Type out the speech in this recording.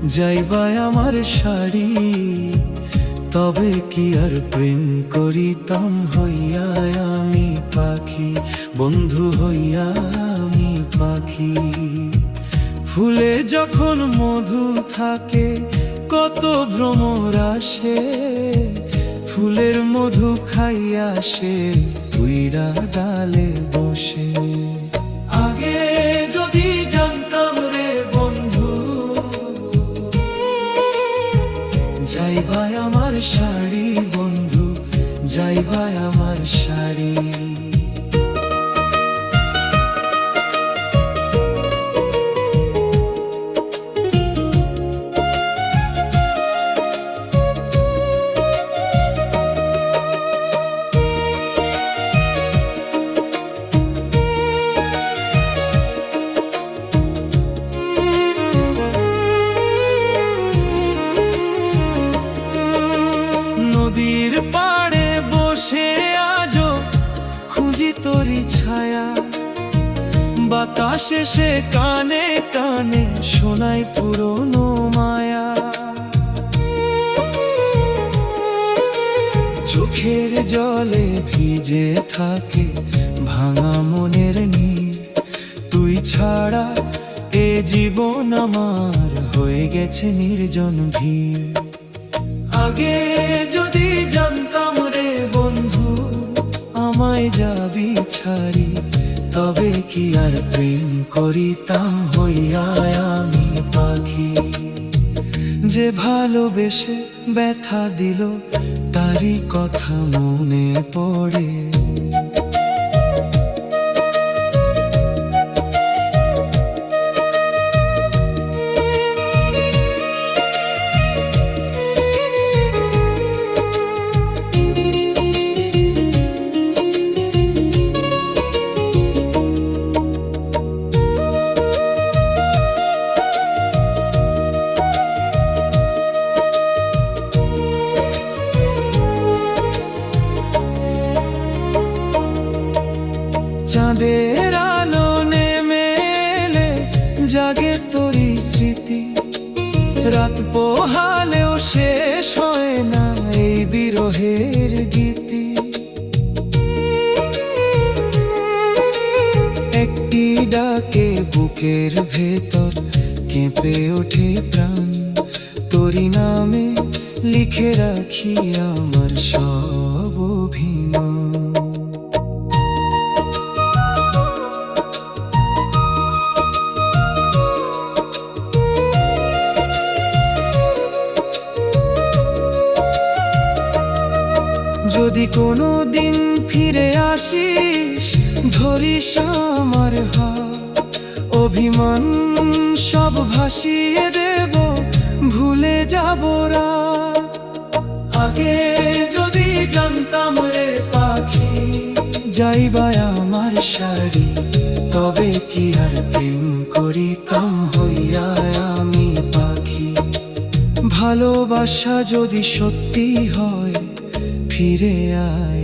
যাইবাই আমার শাড়ি, তবে কি আর প্রেম করিতাম হইয়া আমি পাখি, বন্ধু হইয়া আমি পাখি। ফুলে যখন মধু থাকে কত ভ্রমর আসে, ফুলের মধু খাইয়া সে উইড়া ডালে বসে। আগে যদি জানতাম রে বন্ধু, যাইবাই আমার শাড়ি বন্ধু, যাইবাই আমার শাড়ি। নদীর পাড়ে বসে আজো খুঁজি তোরি ছায়া, বাতাস এসে কানে কানে শোনায় পুরনো মায়া। চোখের জলে ভিজে থাকে ভাঙা মনের নীর, তুই ছাড়া এ জীবন আমার হয়ে গেছে নির্জন ভিড়। আগে যদি জানতাম রে বন্ধু, আমায় যাবি ছাড়ি, তবে কি আর প্রেম করিতাম হইয়া আমি পাখি। যে ভালোবেসে ব্যথা দিল তারই কথা মনে পড়ে। চাঁদের আলো নেমে এলে জাগে তোরি স্মৃতি, রাত পোহালেও শেষ হয় না এই বিরহের গীতি। একটি ডাকে বুকের ভেতর কেঁপে ওঠে প্রাণ, তোরি নামে লিখে রাখি আমার সব অভিমান। যদি কোনো দিন ফিরে আসিস ধরিস আমার হাত, অভিমান সব ভাসিয়ে দেব ভুলে যাব রাত। আগে যদি জানতাম রে পাখি, যাইবাই আমার শাড়ি, তবে কি আর প্রেম করিতাম হইয়া আমি পাখি। ভালোবাসা যদি সত্যি হয় ফিরে আয়।